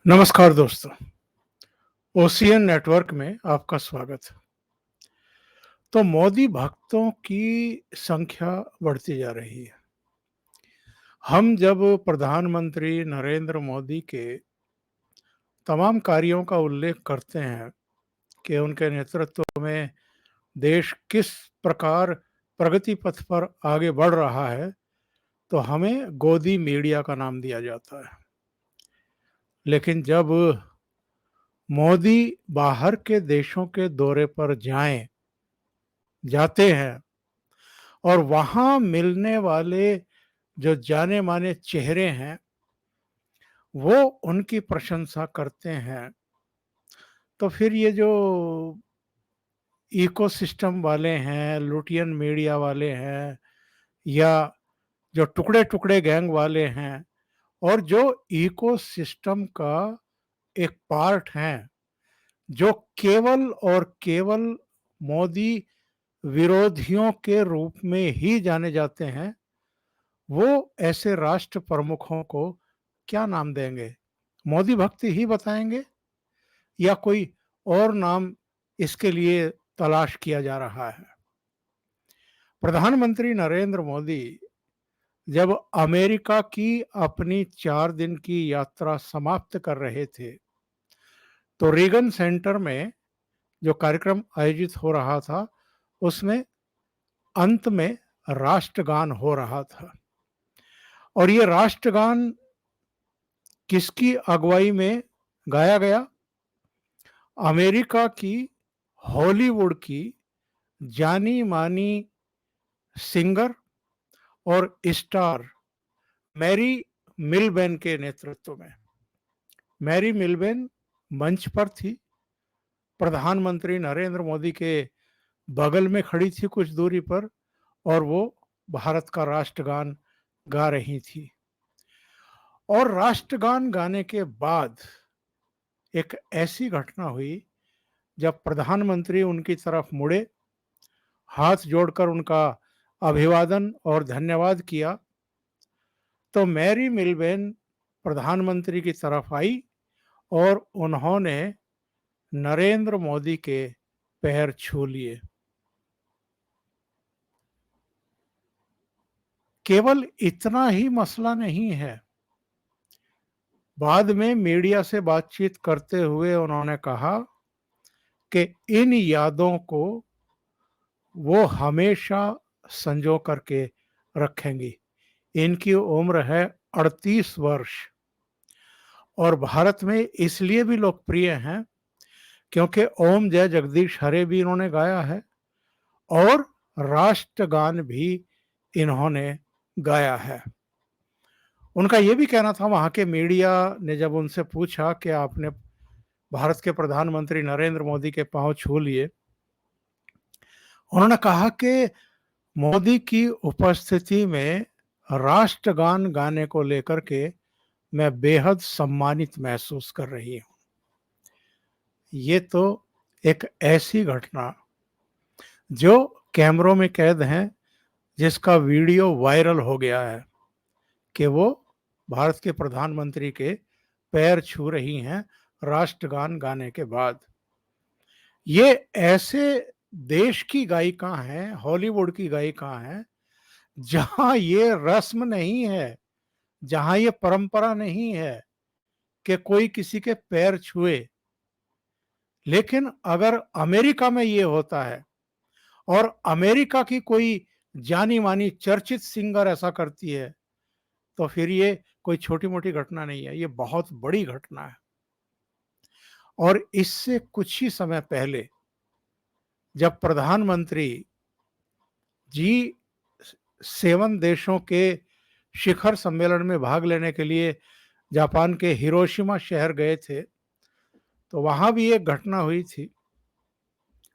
नमस्कार दोस्तों, ocean network में आपका स्वागत है। तो मोदी भक्तों की संख्या बढ़ती जा रही है। हम जब प्रधानमंत्री नरेंद्र मोदी के तमाम कार्यों का उल्लेख करते हैं कि उनके नेतृत्व में देश किस प्रकार प्रगति पथ पर आगे बढ़ रहा है, तो हमें गोदी मीडिया का नाम दिया जाता है। लेकिन जब मोदी बाहर के देशों के दौरे पर जाते हैं और वहाँ मिलने वाले जो जाने माने चेहरे हैं, वो उनकी प्रशंसा करते हैं, तो फिर ये जो इकोसिस्टम वाले हैं, लुटियन मीडिया वाले हैं, या जो टुकड़े टुकड़े गैंग वाले हैं, और जो इकोसिस्टम का एक पार्ट हैं, जो केवल और केवल मोदी विरोधियों के रूप में ही जाने जाते हैं, वो ऐसे राष्ट्र प्रमुखों को क्या नाम देंगे? मोदी भक्त ही बताएंगे या कोई और नाम इसके लिए तलाश किया जा रहा है? प्रधानमंत्री नरेंद्र मोदी जब अमेरिका की अपनी 4 दिन की यात्रा समाप्त कर रहे थे, तो रीगन सेंटर में जो कार्यक्रम आयोजित हो रहा था, उसमें अंत में राष्ट्रगान हो रहा था। और ये राष्ट्रगान किसकी अगुवाई में गाया गया? अमेरिका की हॉलीवुड की जानी मानी सिंगर और स्टार मैरी मिलबेन के नेतृत्व में। मैरी मिलबेन मंच पर थी, प्रधानमंत्री नरेंद्र मोदी के बगल में खड़ी थी कुछ दूरी पर, और वो भारत का राष्ट्रगान गा रही थी। और राष्ट्रगान गाने के बाद एक ऐसी घटना हुई, जब प्रधानमंत्री उनकी तरफ मुड़े, हाथ जोड़कर उनका अभिवादन और धन्यवाद किया, तो मैरी मिलबेन प्रधानमंत्री की तरफ आई और उन्होंने नरेंद्र मोदी के पैर छू लिए। केवल इतना ही मसला नहीं है, बाद में मीडिया से बातचीत करते हुए उन्होंने कहा कि इन यादों को वो हमेशा संजो करके रखेंगी। इनकी उम्र है 38 वर्ष और भारत में इसलिए भी लोकप्रिय हैं क्योंकि ओम जय जगदीश हरे भी इन्होंने गाया है और राष्ट्रगान भी इन्होंने गाया है। उनका ये भी कहना था, वहाँ के मीडिया ने जब उनसे पूछा कि आपने भारत के प्रधानमंत्री नरेंद्र मोदी के पांव छू लिए, उन्होंने कहा कि मोदी की उपस्थिति में राष्ट्रगान गाने को लेकर के मैं बेहद सम्मानित महसूस कर रही हूँ। ये तो एक ऐसी घटना जो कैमरों में कैद है, जिसका वीडियो वायरल हो गया है कि वो भारत के प्रधानमंत्री के पैर छू रही हैं राष्ट्रगान गाने के बाद। ये ऐसे देश की गायिका हैं, हॉलीवुड की गायिका हैं, जहां ये रस्म नहीं है, जहां ये परंपरा नहीं है कि कोई किसी के पैर छुए। लेकिन अगर अमेरिका में ये होता है और अमेरिका की कोई जानी मानी चर्चित सिंगर ऐसा करती है, तो फिर ये कोई छोटी मोटी घटना नहीं है, ये बहुत बड़ी घटना है। और इससे कुछ ही समय पहले जब प्रधानमंत्री जी 7 देशों के शिखर सम्मेलन में भाग लेने के लिए जापान के हिरोशिमा शहर गए थे, तो वहां भी एक घटना हुई थी।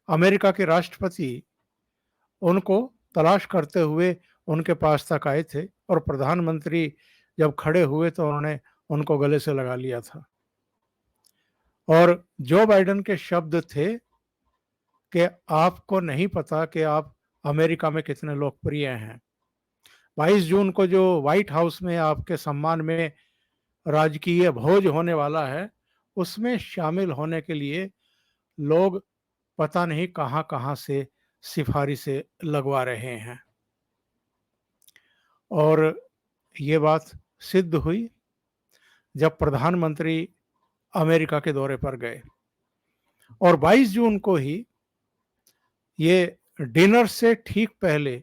अमेरिका के राष्ट्रपति उनको तलाश करते हुए उनके पास तक आए थे और प्रधानमंत्री जब खड़े हुए तो उन्होंने उनको गले से लगा लिया था। और जो बाइडेन के शब्द थे कि आपको नहीं पता कि आप अमेरिका में कितने लोकप्रिय हैं। 22 जून को जो व्हाइट हाउस में आपके सम्मान में राजकीय भोज होने वाला है, उसमें शामिल होने के लिए लोग पता नहीं कहां-कहां से सिफारिशें लगवा रहे हैं। और ये बात सिद्ध हुई जब प्रधानमंत्री अमेरिका के दौरे पर गए और 22 जून को ही ये डिनर से ठीक पहले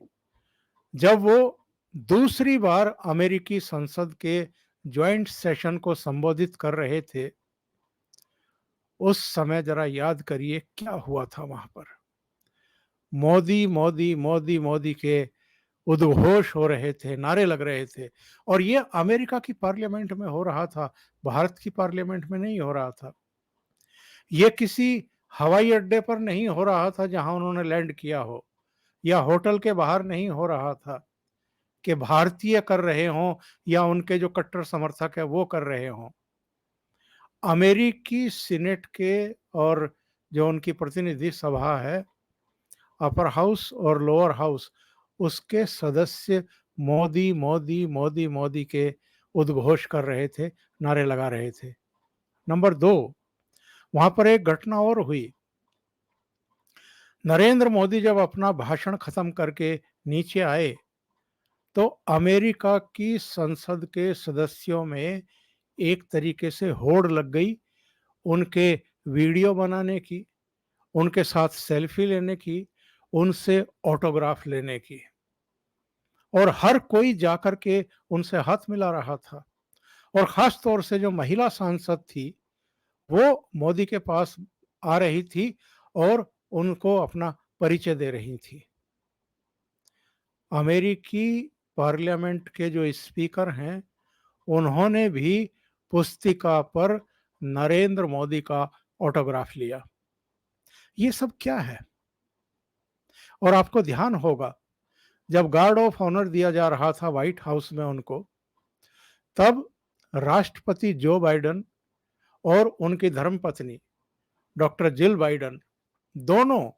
जब वो दूसरी बार अमेरिकी संसद के जॉइंट सेशन को संबोधित कर रहे थे, उस समय जरा याद करिए क्या हुआ था वहां पर। मोदी मोदी मोदी मोदी के उद्घोष हो रहे थे, नारे लग रहे थे। और ये अमेरिका की पार्लियामेंट में हो रहा था, भारत की पार्लियामेंट में नहीं हो रहा था। ये किसी हवाई अड्डे पर नहीं हो रहा था जहां उन्होंने लैंड किया हो, या होटल के बाहर नहीं हो रहा था कि भारतीय कर रहे हों या उनके जो कट्टर समर्थक है वो कर रहे हों। अमेरिकी सीनेट के और जो उनकी प्रतिनिधि सभा है, अपर हाउस और लोअर हाउस, उसके सदस्य मोदी मोदी मोदी मोदी के उद्घोष कर रहे थे, नारे लगा रहे थे। नंबर दो, वहां पर एक घटना और हुई। नरेंद्र मोदी जब अपना भाषण खत्म करके नीचे आए तो अमेरिका की संसद के सदस्यों में एक तरीके से होड़ लग गई उनके वीडियो बनाने की, उनके साथ सेल्फी लेने की, उनसे ऑटोग्राफ लेने की। और हर कोई जाकर के उनसे हाथ मिला रहा था। और खास तौर से जो महिला सांसद थी वो मोदी के पास आ रही थी और उनको अपना परिचय दे रही थी। अमेरिकी पार्लियामेंट के जो स्पीकर हैं उन्होंने भी पुस्तिका पर नरेंद्र मोदी का ऑटोग्राफ लिया। ये सब क्या है? और आपको ध्यान होगा जब गार्ड ऑफ ऑनर दिया जा रहा था व्हाइट हाउस में उनको, तब राष्ट्रपति जो बाइडेन और उनकी धर्मपत्नी डॉक्टर जिल बाइडेन दोनों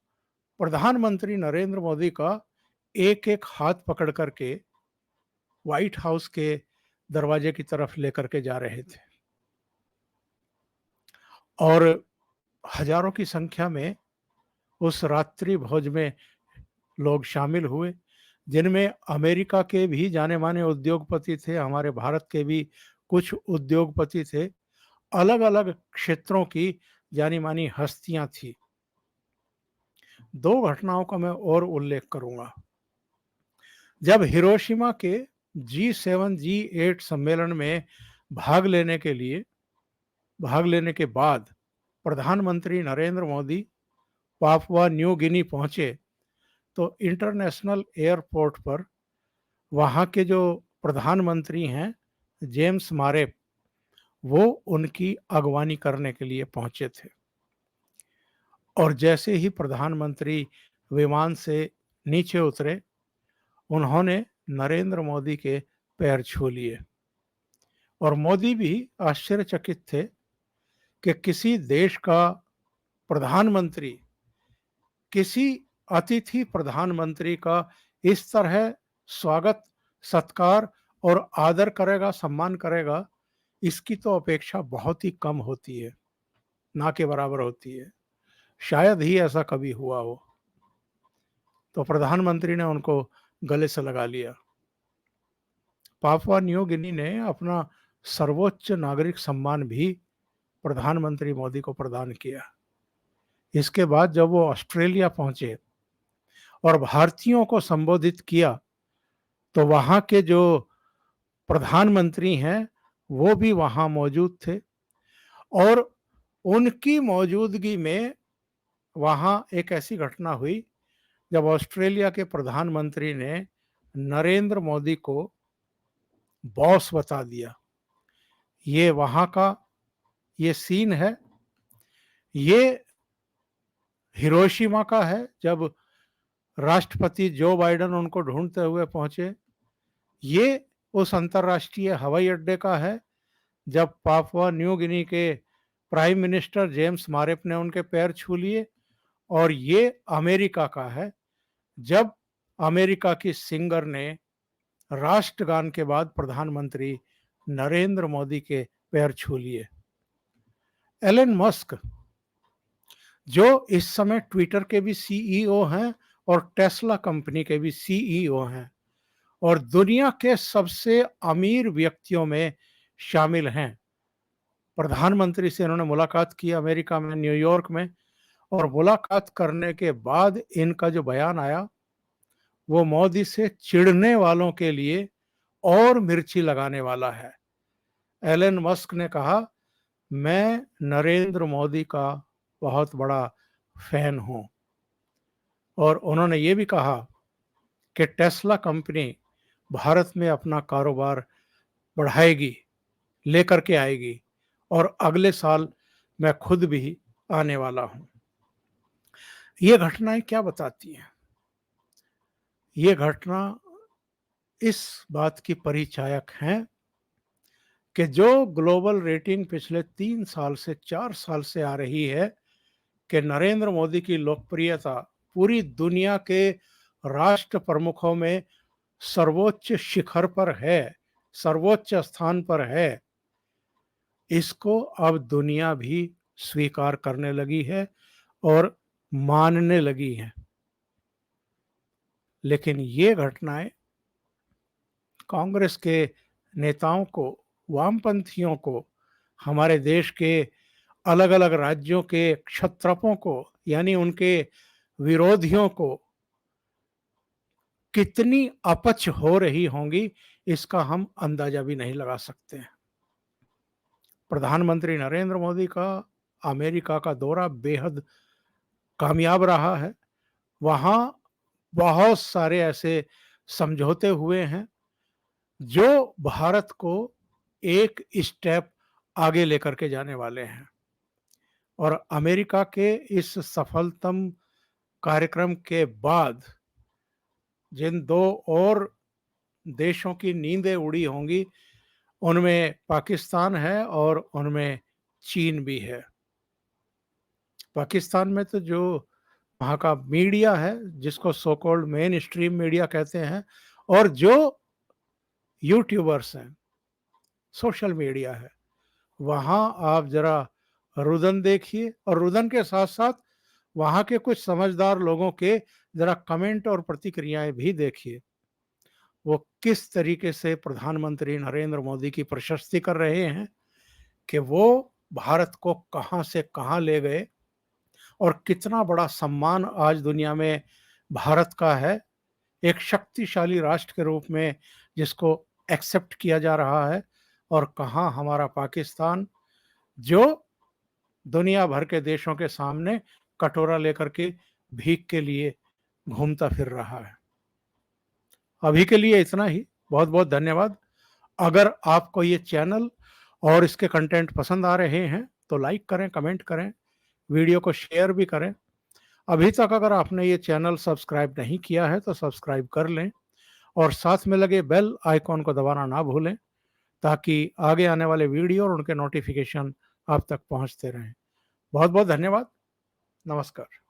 प्रधानमंत्री नरेंद्र मोदी का एक एक हाथ पकड़ करके व्हाइट हाउस के दरवाजे की तरफ लेकर के जा रहे थे। और हजारों की संख्या में उस रात्रि भोज में लोग शामिल हुए, जिनमें अमेरिका के भी जाने माने उद्योगपति थे, हमारे भारत के भी कुछ उद्योगपति थे, अलग अलग क्षेत्रों की जानी मानी हस्तियां थी। दो घटनाओं का मैं और उल्लेख करूंगा। जब हिरोशिमा के G7 G8 सम्मेलन में भाग लेने के बाद प्रधानमंत्री Narendra Modi Papua New Guinea पहुंचे तो इंटरनेशनल एयरपोर्ट पर वहां के जो प्रधानमंत्री हैं जेम्स मारेप, वो उनकी अगवानी करने के लिए पहुंचे थे। और जैसे ही प्रधानमंत्री विमान से नीचे उतरे, उन्होंने नरेंद्र मोदी के पैर छू लिए। और मोदी भी आश्चर्यचकित थे कि किसी देश का प्रधानमंत्री किसी अतिथि प्रधानमंत्री का इस तरह स्वागत, सत्कार और आदर करेगा, सम्मान करेगा, इसकी तो अपेक्षा बहुत ही कम होती है, ना के बराबर होती है। शायद ही ऐसा कभी हुआ हो। तो प्रधानमंत्री ने उनको गले से लगा लिया। पापुआ न्यू गिनी ने अपना सर्वोच्च नागरिक सम्मान भी प्रधानमंत्री मोदी को प्रदान किया। इसके बाद जब वो ऑस्ट्रेलिया पहुंचे और भारतीयों को संबोधित किया तो वहां के जो प्रधानमंत्री हैं वो भी वहां मौजूद थे। और उनकी मौजूदगी में वहां एक ऐसी घटना हुई जब ऑस्ट्रेलिया के प्रधानमंत्री ने नरेंद्र मोदी को बॉस बता दिया। ये वहां का ये सीन है, ये हिरोशिमा का है जब राष्ट्रपति जो बाइडेन उनको ढूंढते हुए पहुंचे। ये उस अंतर्राष्ट्रीय हवाई अड्डे का है जब पापुआ न्यू गिनी के प्राइम मिनिस्टर जेम्स मारेप ने उनके पैर छू लिए। और ये अमेरिका का है जब अमेरिका की सिंगर ने राष्ट्रगान के बाद प्रधानमंत्री नरेंद्र मोदी के पैर छू लिए। एलन मस्क, जो इस समय ट्विटर के भी सीईओ हैं और टेस्ला कंपनी के भी सीईओ हैं और दुनिया के सबसे अमीर व्यक्तियों में शामिल हैं। प्रधानमंत्री से इन्होंने मुलाकात की अमेरिका में, न्यूयॉर्क में, और मुलाकात करने के बाद इनका जो बयान आया वो मोदी से चिढ़ने वालों के लिए और मिर्ची लगाने वाला है। एलन मस्क ने कहा, मैं नरेंद्र मोदी का बहुत बड़ा फैन हूं, और उन्होंने ये भी कहा कि टेस्ला कंपनी भारत में अपना कारोबार बढ़ाएगी, लेकर के आएगी, और अगले साल मैं खुद भी आने वाला हूं। ये घटनाएं क्या बताती हैं? ये घटना इस बात की परिचायक हैं कि जो ग्लोबल रेटिंग पिछले 3 साल से 4 साल से आ रही है कि नरेंद्र मोदी की लोकप्रियता पूरी दुनिया के राष्ट्र प्रमुखों में सर्वोच्च शिखर पर है, सर्वोच्च स्थान पर है, इसको अब दुनिया भी स्वीकार करने लगी है और मानने लगी है। लेकिन ये घटनाएं कांग्रेस के नेताओं को, वामपंथियों को, हमारे देश के अलग अलग राज्यों के क्षत्रपों को, यानी उनके विरोधियों को कितनी अपच हो रही होंगी, इसका हम अंदाजा भी नहीं लगा सकते हैं। प्रधानमंत्री नरेंद्र मोदी का अमेरिका का दौरा बेहद कामयाब रहा है। वहां बहुत सारे ऐसे समझौते हुए हैं जो भारत को एक स्टेप आगे लेकर के जाने वाले हैं, और अमेरिका के इस सफलतम कार्यक्रम के बाद जिन दो और देशों की नींदें उड़ी होंगी, उनमें पाकिस्तान है और उनमें चीन भी है। पाकिस्तान में तो जो वहाँ का मीडिया है, जिसको so called main stream media कहते हैं, और जो यूट्यूबर्स हैं, सोशल मीडिया है, वहाँ आप जरा रुदन देखिए, और रुदन के साथ साथ वहाँ के कुछ समझदार लोगों के जरा कमेंट और प्रतिक्रियाएं भी देखिए। वो किस तरीके से प्रधानमंत्री नरेंद्र मोदी की प्रशस्ति कर रहे हैं कि वो भारत को कहां से कहां ले गए, और कितना बड़ा सम्मान आज दुनिया में भारत का है, एक शक्तिशाली राष्ट्र के रूप में जिसको एक्सेप्ट किया जा रहा है, और कहां हमारा पाकिस्तान जो दुनिया भर के देशों के सामने कटोरा लेकर के भीख के लिए घूमता फिर रहा है। अभी के लिए इतना ही। बहुत बहुत धन्यवाद। अगर आपको ये चैनल और इसके कंटेंट पसंद आ रहे हैं तो लाइक करें, कमेंट करें, वीडियो को शेयर भी करें। अभी तक अगर आपने ये चैनल सब्सक्राइब नहीं किया है तो सब्सक्राइब कर लें, और साथ में लगे बेल आइकॉन को दबाना ना भूलें, ताकि आगे आने वाले वीडियो और उनके नोटिफिकेशन आप तक पहुंचते रहें। बहुत बहुत धन्यवाद। नमस्कार।